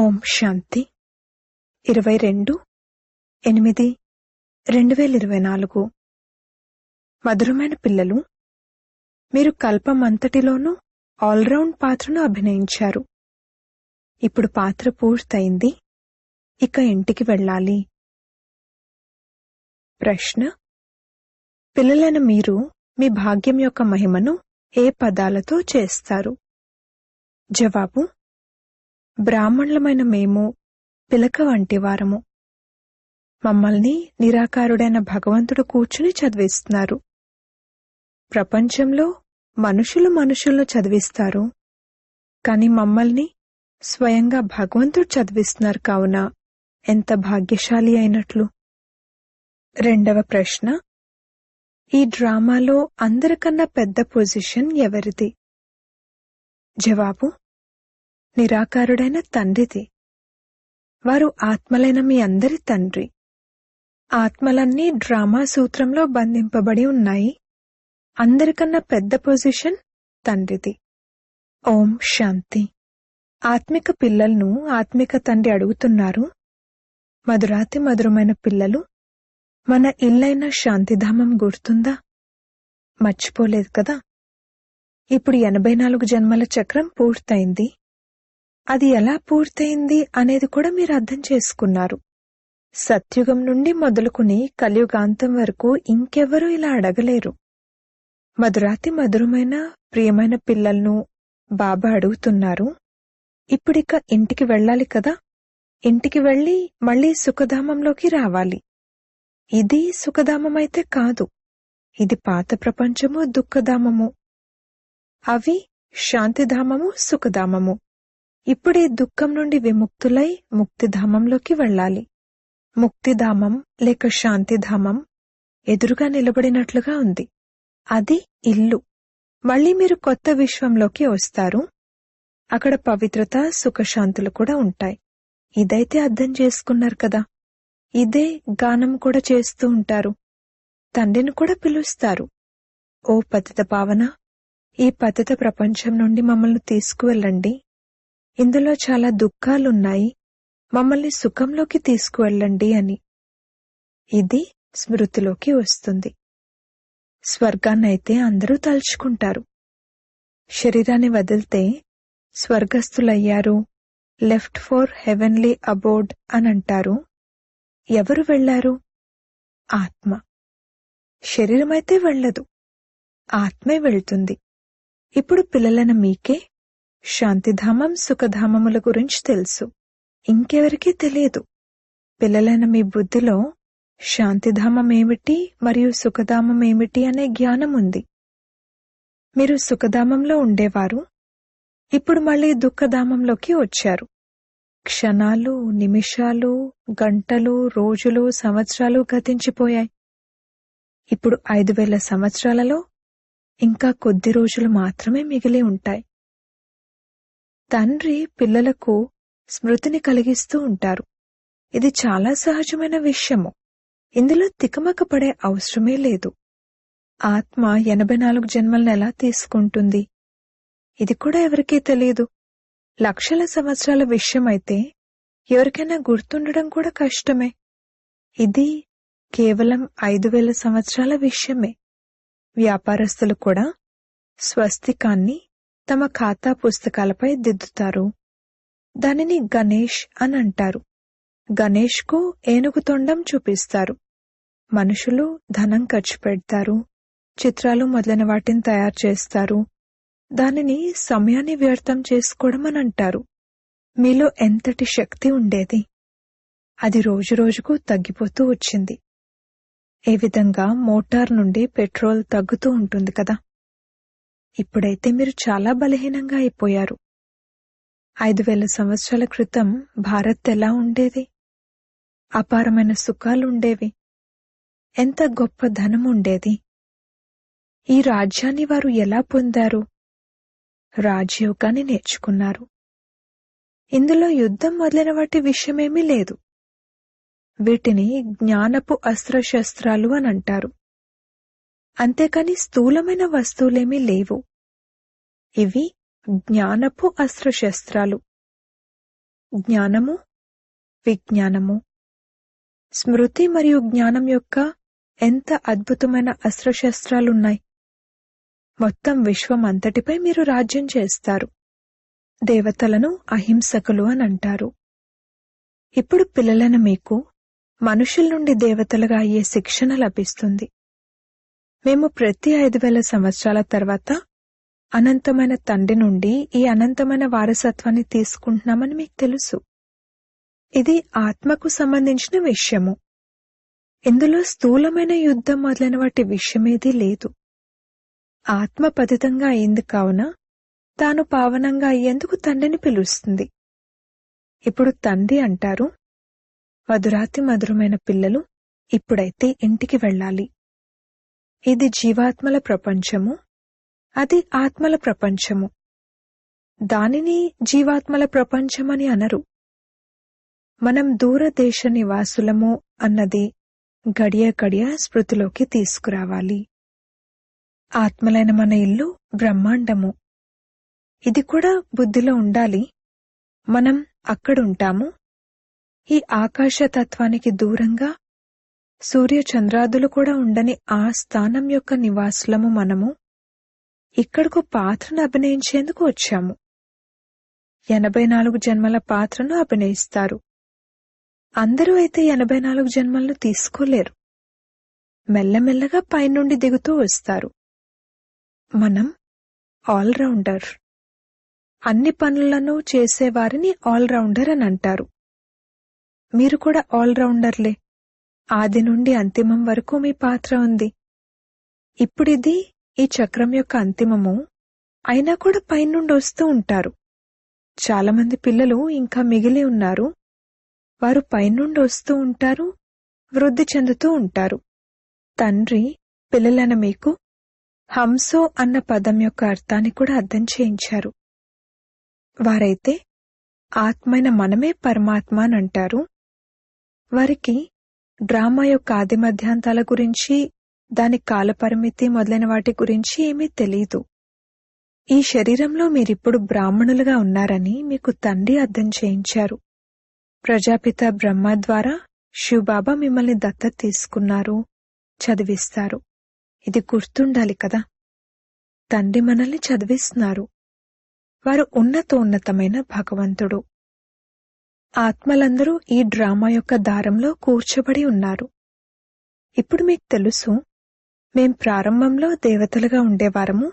ఓం శాంతి 22/8/2024 మధురమైన పిల్లలు, మీరు కల్పమంతటిలోనూ ఆల్రౌండ్ పాత్రను అభినయించారు. ఇప్పుడు పాత్ర పూర్తయింది. ఇక ఇంటికి వెళ్ళాలి. ప్రశ్న: పిల్లలైన మీరు మీ భాగ్యం యొక్క మహిమను ఏ పదాలతో చేస్తారు? జవాబు: బ్రాహ్మణులమైన మేము పిలక వంటివారము. మమ్మల్ని నిరాకారుడైన భగవంతుడు కూర్చుని చదివిస్తున్నారు. ప్రపంచంలో మనుషులను చదివిస్తారు, కాని మమ్మల్ని స్వయంగా భగవంతుడు చదివిస్తున్నారు. కావున ఎంత భాగ్యశాలి అయినట్లు. రెండవ ప్రశ్న: ఈ డ్రామాలో అందరికన్నా పెద్ద పొజిషన్ ఎవరిది? జవాబు: నిరాకారుడైన తండ్రిది. వారు ఆత్మలైన మీ అందరి తండ్రి. ఆత్మలన్నీ డ్రామా సూత్రంలో బంధింపబడి ఉన్నాయి. అందరికన్నా పెద్ద పొజిషన్ తండ్రిది. ఓం శాంతి. ఆత్మిక పిల్లలను ఆత్మిక తండ్రి అడుగుతున్నారు, మధురాతి మధురమైన పిల్లలు, మన ఇల్లైన శాంతిధామం గుర్తుందా? మర్చిపోలేదు కదా? ఇప్పుడు 84 జన్మల చక్రం పూర్తయింది. అది ఎలా పూర్తయింది అనేది కూడా మీరు అర్థం చేసుకున్నారు. సత్యుగం నుండి మొదలుకుని కలియుగాంతం వరకు ఇంకెవ్వరూ ఇలా అడగలేరు. మధురాతి మధురమైన ప్రియమైన పిల్లలను బాబా అడుగుతున్నారు, ఇప్పుడిక ఇంటికి వెళ్ళాలి కదా? ఇంటికి వెళ్ళి మళ్లీ సుఖధామంలోకి రావాలి. ఇది సుఖధామమైతే కాదు, ఇది పాత ప్రపంచము, దుఃఖధామము. అవి శాంతిధామము, సుఖధామము. ఇప్పుడే దుఃఖం నుండి విముక్తులై ముక్తిధామంలోకి వెళ్ళాలి. ముక్తిధామం లేక శాంతిధామం ఎదురుగా నిలబడినట్లుగా ఉంది. అది ఇల్లు. మళ్లీ మీరు కొత్త విశ్వంలోకి వస్తారు. అక్కడ పవిత్రత, సుఖశాంతులు కూడా ఉంటాయి. ఇదైతే అర్థం చేసుకున్నారు కదా? ఇదే గానం కూడా చేస్తూ ఉంటారు. తండ్రిని కూడా పిలుస్తారు, ఓ పతిత పావన, ఈ పతిత ప్రపంచం నుండి మమ్మల్ని తీసుకువెళ్ళండి. ఇందులో చాలా దుఃఖాలున్నాయి, మమ్మల్ని సుఖంలోకి తీసుకువెళ్ళండి అని. ఇది స్మృతిలోకి వస్తుంది. స్వర్గాన్నైతే అందరూ తలుచుకుంటారు. శరీరాన్ని వదిలితే స్వర్గస్థులయ్యారు, లెఫ్ట్ ఫర్ హెవెన్లీ అబోర్డ్ అనంటారు. ఎవరు వెళ్లారు? ఆత్మ. శరీరమైతే వెళ్లదు, ఆత్మే వెళ్తుంది. ఇప్పుడు పిల్లలైన మీకే శాంతిధామం, సుఖధామముల గురించి తెలుసు. ఇంకెవరికీ తెలియదు. పిల్లలైన మీ బుద్ధిలో శాంతిధామం ఏమిటి మరియు సుఖధామం ఏమిటి అనే జ్ఞానం ఉంది. మీరు సుఖధామంలో ఉండేవారు, ఇప్పుడు మళ్లీ దుఃఖధామంలోకి వచ్చారు. క్షణాలు, నిమిషాలు, గంటలు, రోజులు, సంవత్సరాలు గతించిపోయాయి. ఇప్పుడు 5000 సంవత్సరాలలో ఇంకా కొద్ది రోజులు మాత్రమే మిగిలి ఉంటాయి. తండ్రి పిల్లలకు స్మృతిని కలిగిస్తూ ఉంటారు. ఇది చాలా సహజమైన విషయము. ఇందులో తికమక పడే అవసరమే లేదు. ఆత్మ 84 జన్మలను ఎలా తీసుకుంటుంది? ఇది కూడా ఎవరికీ తెలియదు. లక్షల సంవత్సరాల విషయమైతే ఎవరికైనా గుర్తుండడం కూడా కష్టమే. ఇది కేవలం 5000 సంవత్సరాల విషయమే. వ్యాపారస్తులు కూడా స్వస్తికాన్ని తమ ఖాతా పుస్తకాలపై దిద్దుతారు. దానిని గణేష్ అని అంటారు. గణేష్కు ఏనుగు తొండం చూపిస్తారు. మనుషులు ధనం ఖర్చు పెడతారు, చిత్రాలు మొదలైన వాటిని తయారు చేస్తారు. దానిని సమయాన్ని వ్యర్థం చేసుకోవడం అని అంటారు. మీలో ఎంతటి శక్తి ఉండేది, అది రోజురోజుకు తగ్గిపోతూ వచ్చింది. ఏ విధంగా మోటార్ నుండి పెట్రోల్ తగ్గుతూ ఉంటుంది కదా? ఇప్పుడైతే మీరు చాలా బలహీనంగా అయిపోయారు. 5000 సంవత్సరాల క్రితం భారత్ ఎలా ఉండేది? అపారమైన సుఖాలుండేవి. ఎంత గొప్ప ధనం ఉండేది. ఈ రాజ్యాన్ని వారు ఎలా పొందారు? రాజయోగాన్ని నేర్చుకున్నారు. ఇందులో యుద్ధం మొదలైన వాటి విషయమేమీ లేదు. వీటిని జ్ఞానపు అస్త్రశస్త్రాలు అని అంటారు. అంతేకాని స్థూలమైన వస్తువులేమీ లేవు. ఇవి జ్ఞానపు అస్త్రశస్త్రాలు. జ్ఞానము, విజ్ఞానము. స్మృతి మరియు జ్ఞానం యొక్క ఎంత అద్భుతమైన అస్త్రశస్త్రాలున్నాయి. మొత్తం విశ్వం అంతటిపై మీరు రాజ్యం చేస్తారు. దేవతలను అహింసకులు అని అంటారు. ఇప్పుడు పిల్లలైన మీకు మనుషుల నుండి దేవతలుగా అయ్యే శిక్షణ లభిస్తుంది. మేము ప్రతి 5000 సంవత్సరాల తర్వాత అనంతమైన తండ్రి నుండి ఈ అనంతమైన వారసత్వాన్ని తీసుకుంటున్నామని మీకు తెలుసు. ఇది ఆత్మకు సంబంధించిన విషయము. ఇందులో స్థూలమైన యుద్ధం మొదలైన వాటి విషయమేదీ లేదు. ఆత్మ పతితంగా అయింది కావున తాను పావనంగా అయ్యేందుకు తండ్రిని పిలుస్తుంది. ఇప్పుడు తండ్రి అంటారు, మధురాతి మధురమైన పిల్లలు, ఇప్పుడైతే ఇంటికి వెళ్ళాలి. ఇది జీవాత్మల ప్రపంచము, అది ఆత్మల ప్రపంచము. దానిని జీవాత్మల ప్రపంచమని అనరు. మనం దూరదేశ నివాసులము అన్నది గడియ గడియ స్మృతిలోకి తీసుకురావాలి. ఆత్మలైన మన ఇల్లు బ్రహ్మాండము. ఇది కూడా బుద్ధిలో ఉండాలి. మనం అక్కడుంటాము. ఈ ఆకాశతత్వానికి దూరంగా సూర్యచంద్రాదులు కూడా ఉండని ఆ స్థానం యొక్క నివాసులము మనము. ఇక్కడకు పాత్రను అభినయించేందుకు వచ్చాము. 84 జన్మల పాత్రను అభినయిస్తారు. అందరూ అయితే 84 జన్మలను తీసుకోలేరు. మెల్లమెల్లగా పైనుండి దిగుతూ వస్తారు. మనం ఆల్రౌండర్. అన్ని పనులను చేసేవారిని ఆల్రౌండర్ అని అంటారు. మీరు కూడా ఆల్రౌండర్లే. ఆది నుండి అంతిమం వరకు మీ పాత్ర ఉంది. ఇప్పుడిది ఈ చక్రం యొక్క అంతిమము. అయినా కూడా పైనుండి వస్తూ ఉంటారు. చాలామంది పిల్లలు ఇంకా మిగిలి ఉన్నారు. వారు పైనుండి వస్తూ ఉంటారు, వృద్ధి చెందుతూ ఉంటారు. తండ్రి పిల్లలైన మీకు హంసో అన్న పదం యొక్క అర్థాన్ని కూడా అర్థం చేయించారు. వారైతే ఆత్మైన మనమే పరమాత్మ అని అంటారు. వారికి డ్రామా యొక్క ఆది మధ్యాంతాల గురించి, దాని కాలపరిమితి మొదలైన వాటి గురించి ఏమీ తెలీదు. ఈ శరీరంలో మీరిప్పుడు బ్రాహ్మణులుగా ఉన్నారని మీకు తండ్రి అర్థం చేయించారు. ప్రజాపిత బ్రహ్మ ద్వారా శివబాబా మిమ్మల్ని దత్తత తీసుకున్నారు, చదివిస్తారు. ఇది గుర్తుండాలి కదా. తండ్రి మనల్ని చదివిస్తున్నారు. వారు ఉన్నతోన్నతమైన భగవంతుడు. ఆత్మలందరూ ఈ డ్రామా యొక్క దారంలో కూర్చోబడి ఉన్నారు. ఇప్పుడు మీకు తెలుసు, మేం ప్రారంభంలో దేవతలుగా ఉండేవారము.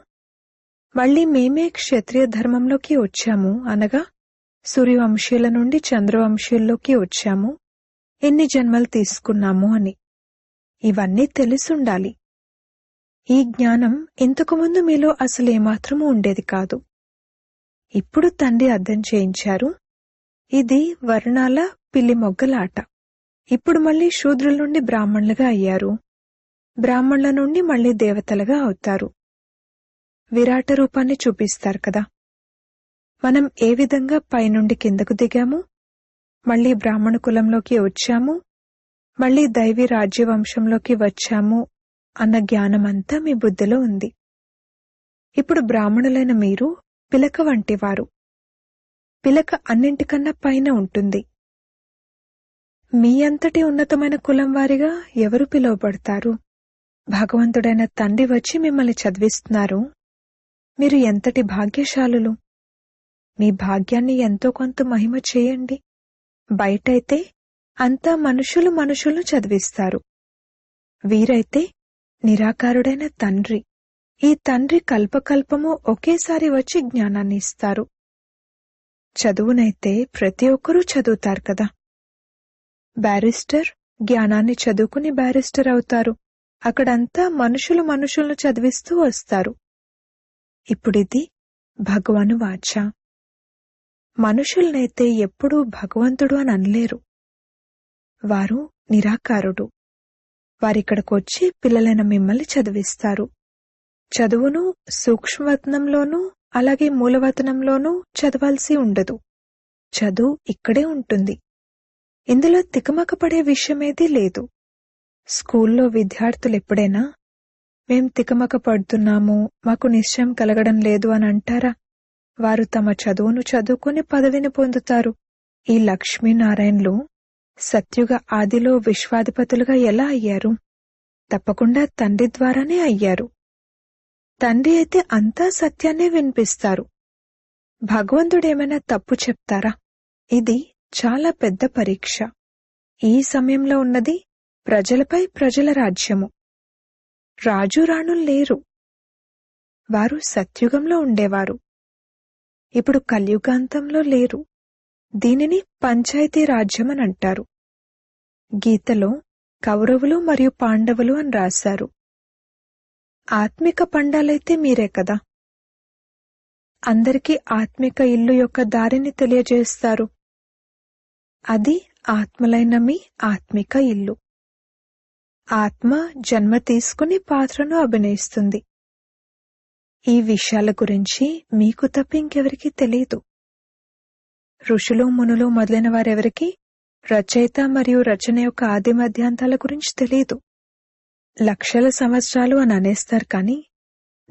మళ్లీ మేమే క్షత్రియ ధర్మంలోకి వచ్చాము, అనగా సూర్యవంశీయుల నుండి చంద్రవంశీయుల్లోకి వచ్చాము. ఎన్ని జన్మలు తీసుకున్నాము అని. ఇవన్నీ తెలిసుండాలి. ఈ జ్ఞానం ఇంతకుముందు మీలో అసలు ఏమాత్రమూ ఉండేది కాదు. ఇప్పుడు తండ్రి అర్థం చేయించారు. ఇది వర్ణాల పిల్లి మొగ్గలాట. ఇప్పుడు మళ్లీ శూద్రుల నుండి బ్రాహ్మణులుగా అయ్యారు. బ్రాహ్మణుల నుండి మళ్లీ దేవతలుగా అవుతారు. విరాట రూపాన్ని చూపిస్తారు కదా. మనం ఏ విధంగా పైనుండి కిందకు దిగాము, మళ్లీ బ్రాహ్మణ కులంలోకి వచ్చాము, మళ్లీ దైవీ రాజ్యవంశంలోకి వచ్చాము అన్న జ్ఞానమంతా మీ బుద్ధిలో ఉంది. ఇప్పుడు బ్రాహ్మణులైన మీరు పిలక వంటివారు. పిలక అన్నింటికన్నా పైన ఉంటుంది. మీ అంతటి ఉన్నతమైన కులం వారిగా ఎవరు పిలువబడతారు? భగవంతుడైన తండ్రి వచ్చి మిమ్మల్ని చదివిస్తున్నారు. మీరు ఎంతటి భాగ్యశాలులు. మీ భాగ్యాన్ని ఎంతో కొంత మహిమ చేయండి. బయటైతే అంతా మనుషులు చదివిస్తారు. వీరైతే నిరాకారుడైన తండ్రి. ఈ తండ్రి కల్పకల్పము ఒకేసారి వచ్చి జ్ఞానాన్ని ఇస్తారు. చదువునైతే ప్రతి ఒక్కరూ చదువుతారు కదా. బ్యారిస్టర్ జ్ఞానాన్ని చదువుకుని బ్యారిస్టర్ అవుతారు. అక్కడంతా మనుషులను చదివిస్తూ వస్తారు. ఇప్పుడిది భగవాను వాచ. మనుషులనైతే ఎప్పుడూ భగవంతుడు అని అనలేరు. వారు నిరాకారుడు. వారిక్కడికొచ్చి పిల్లలైన మిమ్మల్ని చదివిస్తారు. చదువును సూక్ష్మవతనంలోనూ అలాగే మూలవతనంలోనూ చదవాల్సి ఉండదు. చదువు ఇక్కడే ఉంటుంది. ఇందులో తికమకపడే విషయమేదీ లేదు. స్కూల్లో విద్యార్థులెప్పుడైనా మేం తికమక పడుతున్నాము, మాకు నిశ్చయం కలగడం లేదు అని అంటారా? వారు తమ చదువును చదువుకుని పదవిని పొందుతారు. ఈ లక్ష్మీనారాయణలు సత్యుగ ఆదిలో విశ్వాధిపతులుగా ఎలా అయ్యారు? తప్పకుండా తండ్రి ద్వారానే అయ్యారు. తండ్రి అయితే అంతా సత్యాన్నే వినిపిస్తారు. భగవంతుడేమైనా తప్పు చెప్తారా? ఇది చాలా పెద్ద పరీక్ష. ఈ సమయంలో ఉన్నది ప్రజలపై ప్రజల రాజ్యము. రాజు రాణులు లేరు. వారు సత్యుగంలో ఉండేవారు. ఇప్పుడు కలియుగాంతంలో లేరు. దీనిని పంచాయతీ రాజ్యం అని అంటారు. గీతలో కౌరవులు మరియు పాండవులు అని రాశారు. ఆత్మిక పండాలైతే మీరే కదా. అందరికీ ఆత్మిక ఇల్లు యొక్క దారిని తెలియజేస్తారు. అది ఆత్మలైన మీ ఆత్మిక ఇల్లు. ఆత్మ జన్మ తీసుకుని పాత్రను అభినయిస్తుంది. ఈ విషయాల గురించి మీకు తప్ప ఇంకెవరికీ తెలియదు. ఋషులు మునులు మొదలైన వారెవరికి రచయిత మరియు రచన యొక్క ఆది మధ్యాంతాల గురించి తెలియదు. లక్షల సంవత్సరాలు అని అనేస్తారు, కానీ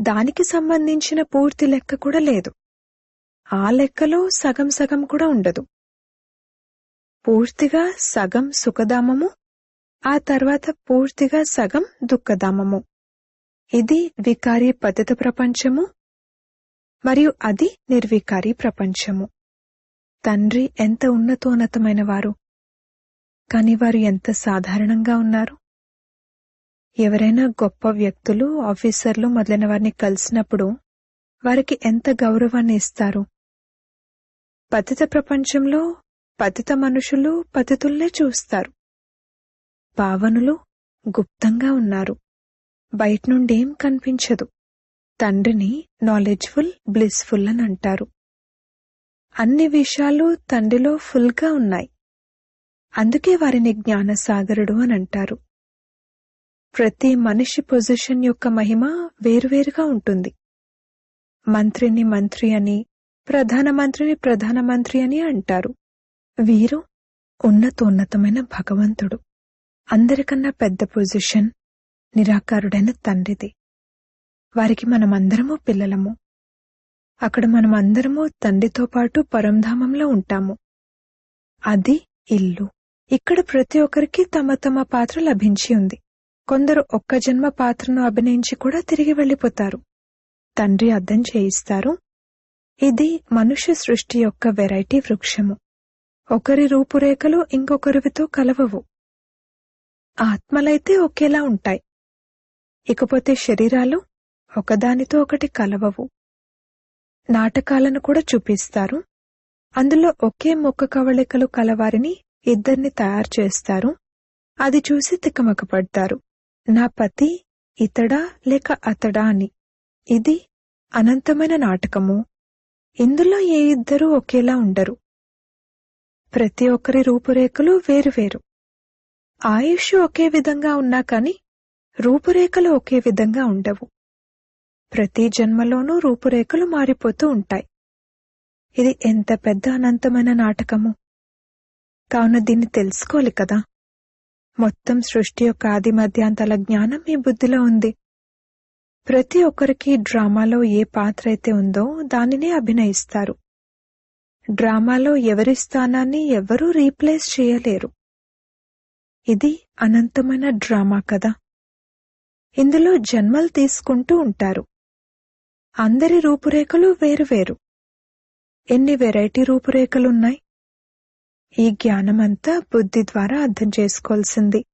దానికి సంబంధించిన పూర్తి లెక్క కూడా లేదు. ఆ లెక్కలో సగం సగం కూడా ఉండదు. పూర్తిగా సగం సుఖధామము, ఆ తర్వాత పూర్తిగా సగం దుఃఖధామము. ఇది వికారీ పతిత ప్రపంచము మరియు అది నిర్వికారీ ప్రపంచము. తండ్రి ఎంత ఉన్నతోన్నతమైన వారు, కాని వారు ఎంత సాధారణంగా ఉన్నారు. ఎవరైనా గొప్ప వ్యక్తులు, ఆఫీసర్లు మొదలైన వారిని కలిసినప్పుడు వారికి ఎంత గౌరవాన్ని ఇస్తారు. పతిత ప్రపంచంలో పతిత మనుషులు పతితుల్నే చూస్తారు. పావనులు గుప్తంగా ఉన్నారు. బయట నుండేం కనిపించదు. తండ్రిని నాలెడ్జ్ఫుల్, బ్లిస్ఫుల్ అని అంటారు. అన్ని విషయాలు తండ్రిలో ఫుల్గా ఉన్నాయి. అందుకే వారిని జ్ఞానసాగరుడు అని అంటారు. ప్రతి మనిషి పొజిషన్ యొక్క మహిమ వేరువేరుగా ఉంటుంది. మంత్రిని మంత్రి అని, ప్రధానమంత్రిని ప్రధానమంత్రి అని అంటారు. వీరు ఉన్నతోన్నతమైన భగవంతుడు. అందరికన్నా పెద్ద పొజిషన్ నిరాకారుడైన తండ్రిది. వారికి మనమందరము పిల్లలము. అక్కడ మనమందరము తండ్రితో పాటు పరంధామంలో ఉంటాము. అది ఇల్లు. ఇక్కడ ప్రతి ఒక్కరికి తమ తమ పాత్ర లభించి ఉంది. కొందరు ఒక్క జన్మ పాత్రను అభినయించి కూడా తిరిగి వెళ్లిపోతారు. తండ్రి అర్థం చేయిస్తారు. ఇది మనుష్య సృష్టి యొక్క వెరైటీ వృక్షము. ఒకరి రూపురేఖలు ఇంకొకరివితో కలవవు. ఆత్మలైతే ఒకేలా ఉంటాయి. ఇకపోతే శరీరాలు ఒకదానితో ఒకటి కలవవు. నాటకాలను కూడా చూపిస్తారు. అందులో ఒకే ముఖ కవళికలు కలవారిని ఇద్దరిని తయారు చేస్తారు. అది చూసి తికమకపడతారు. నా పతి ఇతడా లేక అతడా అని. ఇది అనంతమైన నాటకము. ఇందులో ఏ ఇద్దరూ ఒకేలా ఉండరు. ప్రతి ఒక్కరి రూపురేఖలు వేరువేరు. ఆయుష్ ఒకే విధంగా ఉన్నా కాని రూపురేఖలు ఒకే విధంగా ఉండవు. ప్రతి జన్మలోనూ రూపురేఖలు మారిపోతూ ఉంటాయి. ఇది ఎంత పెద్ద అనంతమైన నాటకము. కావున దీన్ని తెలుసుకోవాలి కదా. మొత్తం సృష్టి యొక్క ఆది మధ్యాంతాల జ్ఞానం మీ బుద్ధిలో ఉంది. ప్రతి ఒక్కరికి డ్రామాలో ఏ పాత్ర అయితే ఉందో దానినే అభినయిస్తారు. డ్రామాలో ఎవరి స్థానాన్ని ఎవరూ రీప్లేస్ చేయలేరు. ఇది అనంతమైన డ్రామా కదా. ఇందులో జన్మలు తీసుకుంటూ ఉంటారు. అందరి రూపురేఖలు వేరువేరు. ఎన్ని వెరైటీ రూపురేఖలున్నాయి. ఈ జ్ఞానమంతా బుద్ధి ద్వారా అర్థం చేసుకోవాల్సింది.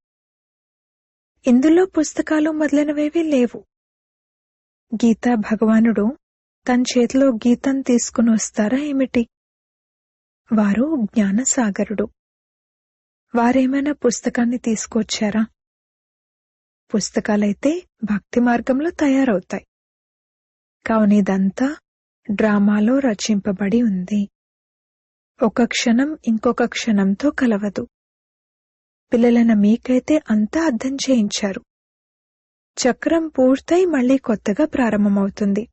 ఇందులో పుస్తకాలు మొదలైనవేవీ లేవు. గీతా భగవానుడు తన చేతిలో గీతం తీసుకుని వస్తారా ఏమిటి? వారు జ్ఞానసాగరుడు. వారేమైనా పుస్తకాన్ని తీసుకొచ్చారా? పుస్తకాలైతే భక్తి మార్గంలో తయారవుతాయి. కావున ఇదంతా డ్రామాలో రచింపబడి ఉంది. ఒక క్షణం ఇంకొక క్షణంతో కలవదు. పిల్లలైన మీకైతే అంతా అర్థం చేయించారు. చక్రం పూర్తయి మళ్లీ కొత్తగా ప్రారంభమవుతుంది.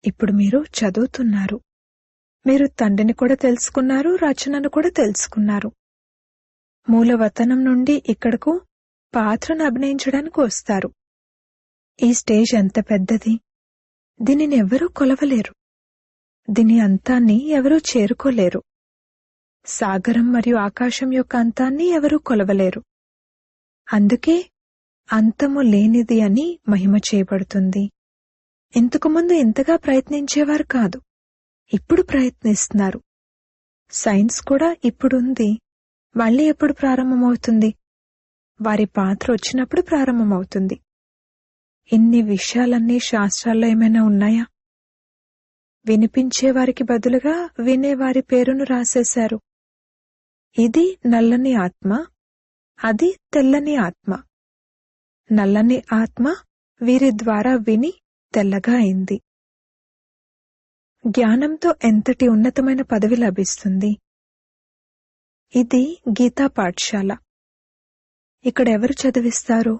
ఇప్పుడు మీరు చదువుతున్నారు. మీరు తండ్రిని కూడా తెలుసుకున్నారు, రచనను కూడా తెలుసుకున్నారు. మూలవతనం నుండి ఇక్కడకు పాత్రను అభినయించడానికి వస్తారు. ఈ స్టేజ్ ఎంత పెద్దది. దీనిని ఎవరూ కొలవలేరు. దీని అంతాన్ని ఎవరూ చేరుకోలేరు. సాగరం మరియు ఆకాశం యొక్క అంతాన్ని ఎవరూ కొలవలేరు. అందుకే అంతము లేనిది అని మహిమ చేయబడుతుంది. ఇంతకుముందు ఇంతగా ప్రయత్నించేవారు కాదు, ఇప్పుడు ప్రయత్నిస్తున్నారు. సైన్స్ కూడా ఇప్పుడుంది, మళ్ళీ ఎప్పుడు ప్రారంభమవుతుంది? వారి పాత్ర వచ్చినప్పుడు ప్రారంభమవుతుంది. ఇన్ని విషయాలన్నీ శాస్త్రాల్లో ఏమైనా ఉన్నాయా? వినిపించేవారికి బదులుగా వినేవారి పేరును రాసేశారు. ఇది నల్లని ఆత్మ, అది తెల్లని ఆత్మ. నల్లని ఆత్మ వీరి ద్వారా విని తెల్లగా అయింది. జ్ఞానంతో ఎంతటి ఉన్నతమైన పదవి లభిస్తుంది. ఇది గీతా పాఠశాల. ఇక్కడెవరు చదివిస్తారు?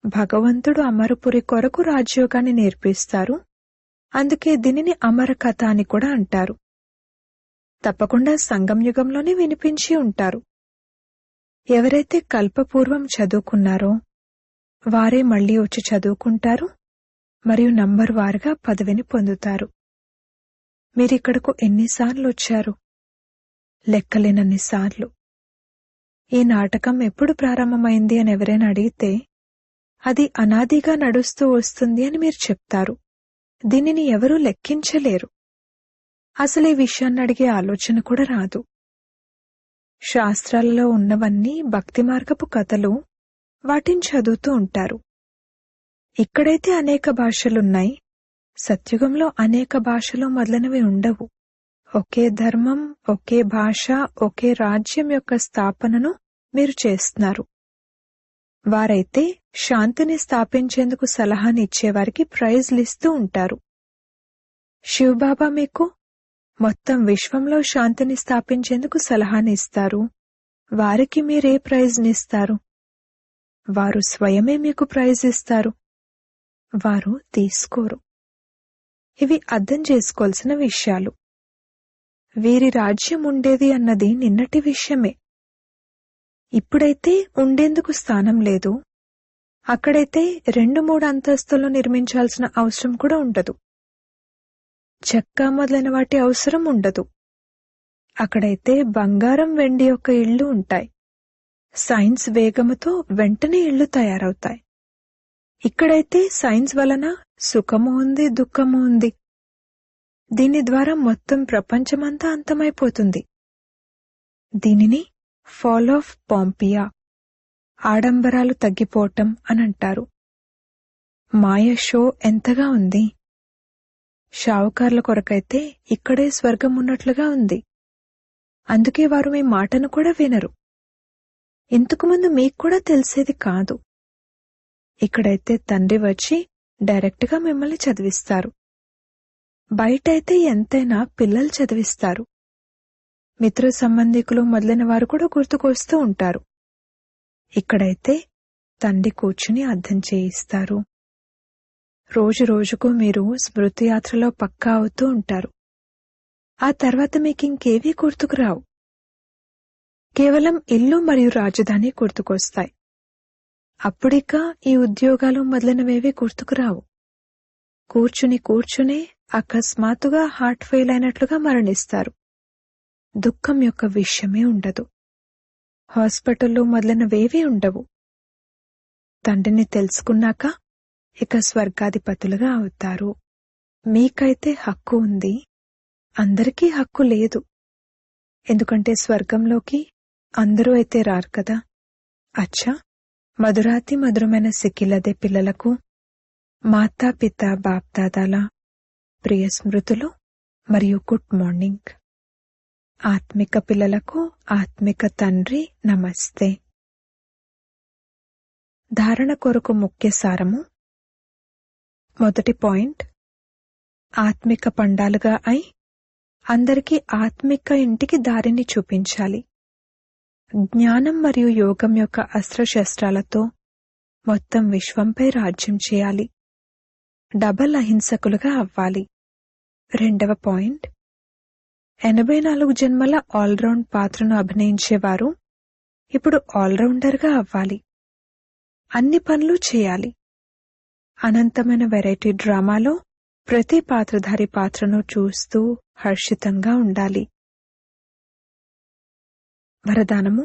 భగవంతుడు అమరపురి కొరకు రాజయోగాన్ని నేర్పిస్తారు. అందుకే దీనిని అమర కథ అని కూడా అంటారు. తప్పకుండా సంగం యుగంలోనే వినిపించి ఉంటారు. ఎవరైతే కల్పపూర్వం చదువుకున్నారో వారే మళ్లీ వచ్చి చదువుకుంటారు మరియు నంబర్ వారుగా పదవిని పొందుతారు. మీరిక్కడకు ఎన్నిసార్లు వచ్చారు? లెక్కలేనన్నిసార్లు. ఈ నాటకం ఎప్పుడు ప్రారంభమైంది అని ఎవరైనా అడిగితే అది అనాదిగా నడుస్తూ వస్తుంది అని మీరు చెప్తారు. దీనిని ఎవరూ లెక్కించలేరు. అసలు ఈ విషయాన్ని అడిగే ఆలోచన కూడా రాదు. శాస్త్రాలలో ఉన్నవన్నీ భక్తి మార్గపు కథలు, వాటిని చదువుతూ ఉంటారు. ఇక్కడైతే అనేక భాషలున్నాయి, సత్యుగంలో అనేక భాషలు మొదలైనవి ఉండవు. ఒకే ధర్మం, ఒకే భాష, ఒకే రాజ్యం యొక్క స్థాపనను మీరు చేస్తున్నారు. వారైతే శాంతిని స్థాపించేందుకు సలహాని ఇచ్చేవారికి ప్రైజ్లిస్తూ ఉంటారు. శివబాబా మీకు మొత్తం విశ్వంలో శాంతిని స్థాపించేందుకు సలహాని ఇస్తారు. వారికి మీరే ప్రైజ్నిస్తారు? వారు స్వయమే మీకు ప్రైజ్ ఇస్తారు. వారు తీసుకోరు. ఇవి అర్థం చేసుకోవాల్సిన విషయాలు. వీరి రాజ్యం ఉండేది అన్నది నిన్నటి విషయమే. ఇప్పుడైతే ఉండేందుకు స్థానం లేదు. అక్కడైతే 2-3 అంతస్తులు నిర్మించాల్సిన అవసరం కూడా ఉండదు. చెక్క మొదలైన వాటి అవసరం ఉండదు. అక్కడైతే బంగారం, వెండి యొక్క ఇళ్లు ఉంటాయి. సైన్స్ వేగముతో వెంటనే ఇళ్లు తయారవుతాయి. ఇక్కడైతే సైన్స్ వలన సుఖము ఉంది, దుఃఖము ఉంది. దీని ద్వారా మొత్తం ప్రపంచమంతా అంతమైపోతుంది. దీనిని ఫాల్ ఆఫ్ పాంపియా, ఆడంబరాలు తగ్గిపోవటం అనంటారు. మాయ షో ఎంతగా ఉంది. షావుకార్ల కొరకైతే ఇక్కడే స్వర్గం ఉన్నట్లుగా ఉంది. అందుకే వారు మీ మాటను కూడా వినరు. ఇంతకుముందు మీకు కూడా తెలిసేది కాదు. ఇక్కడైతే తండ్రి వచ్చి డైరెక్ట్గా మిమ్మల్ని చదివిస్తారు. బయటైతే ఎంతైనా పిల్లలు చదివిస్తారు. మిత్ర సంబంధికులు మొదలైన వారు కూడా గుర్తుకొస్తూ ఉంటారు. ఇక్కడైతే తండ్రి కూర్చుని అర్థం చేయిస్తారు. రోజు రోజుకు మీరు స్మృతి యాత్రలో పక్కా అవుతూ ఉంటారు. ఆ తర్వాత మీకింకేవీ గుర్తుకురావు. కేవలం ఇల్లు మరియు రాజధాని గుర్తుకొస్తాయి. అప్పుడిక ఈ ఉద్యోగాలు మొదలైనవేవీ గుర్తుకురావు. కూర్చునే అకస్మాత్తుగా హార్ట్ ఫెయిల్ అయినట్లుగా మరణిస్తారు. దుఃఖం యొక్క విషయమే ఉండదు. హాస్పిటల్లో మొదలైనవేవీ ఉండవు. తండ్రిని తెలుసుకున్నాక ఇక స్వర్గాధిపతులుగా అవుతారు. మీకైతే హక్కు ఉంది, అందరికీ హక్కు లేదు. ఎందుకంటే స్వర్గంలోకి అందరూ అయితే రారు కదా. అచ్చా, మధురాతి మధురమైన సిక్కిలదే పిల్లలకు మాతాపిత బాప్దాదాల ప్రియ స్మృతులు మరియు గుడ్ మార్నింగ్. ఆత్మిక పిల్లలకు ఆత్మిక తండ్రి నమస్తే. ధారణ కొరకు ముఖ్య సారము. మొదటి పాయింట్, ఆత్మిక పండాలుగా అయి అందరికీ ఆత్మిక ఇంటికి దారిని చూపించాలి. జ్ఞానం మరియు యోగం యొక్క అస్త్రశస్త్రాలతో మొత్తం విశ్వంపై రాజ్యం చేయాలి. డబల్ అహింసకులుగా అవ్వాలి. రెండవ పాయింట్, 84 జన్మల ఆల్రౌండ్ పాత్రను అభినయించేవారు ఇప్పుడు ఆల్రౌండర్గా అవ్వాలి. అన్ని పనులు చేయాలి. అనంతమైన వెరైటీ డ్రామాలో ప్రతి పాత్రధారి పాత్రను చూస్తూ హర్షితంగా ఉండాలి. వరదానము: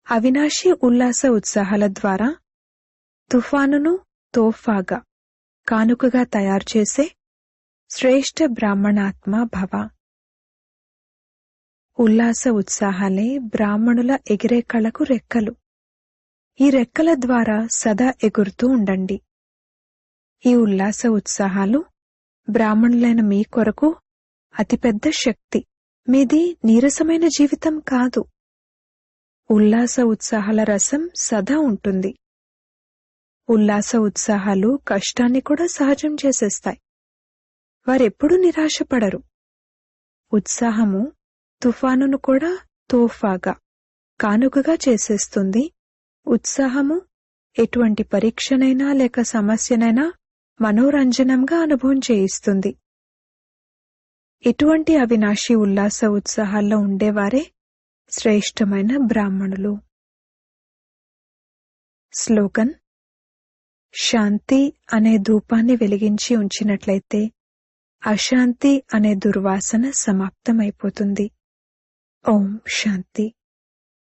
అవినాశి ఉల్లాస ఉత్సాహాల ద్వారా తుఫానును తోఫాగా కానుకగా తయారుచేసే శ్రేష్ఠ బ్రాహ్మణాత్మ భవ. ఉల్లాస ఉత్సాహాలే బ్రాహ్మణుల ఎగిరే కళకు రెక్కలు. ఈ రెక్కల ద్వారా సదా ఎగురుతూ ఉండండి. ఈ ఉల్లాస ఉత్సాహాలు బ్రాహ్మణులైన మీ కొరకు అతిపెద్ద శక్తి. మీది నీరసమైన జీవితం కాదు. ఉల్లాస ఉత్సాహాల రసం సదా ఉంటుంది. ఉల్లాస ఉత్సాహాలు కష్టాన్ని కూడా సహజం చేసేస్తాయి. వారెప్పుడూ నిరాశపడరు. ఉత్సాహము తుఫానును కూడా తోఫాగా కానుకగా చేసేస్తుంది. ఉత్సాహము ఎటువంటి పరీక్షనైనా లేక సమస్యనైనా మనోరంజనంగా అనుభవం చేయిస్తుంది. ఇటువంటి అవినాశి ఉల్లాస ఉత్సాహాల్లో ఉండేవారే శ్రేష్టమైన బ్రాహ్మణులు. స్లోగన్: శాంతి అనే ధూపాన్ని వెలిగించి ఉంచినట్లయితే అశాంతి అనే దుర్వాసన సమాప్తమైపోతుంది. ఓం శాంతి.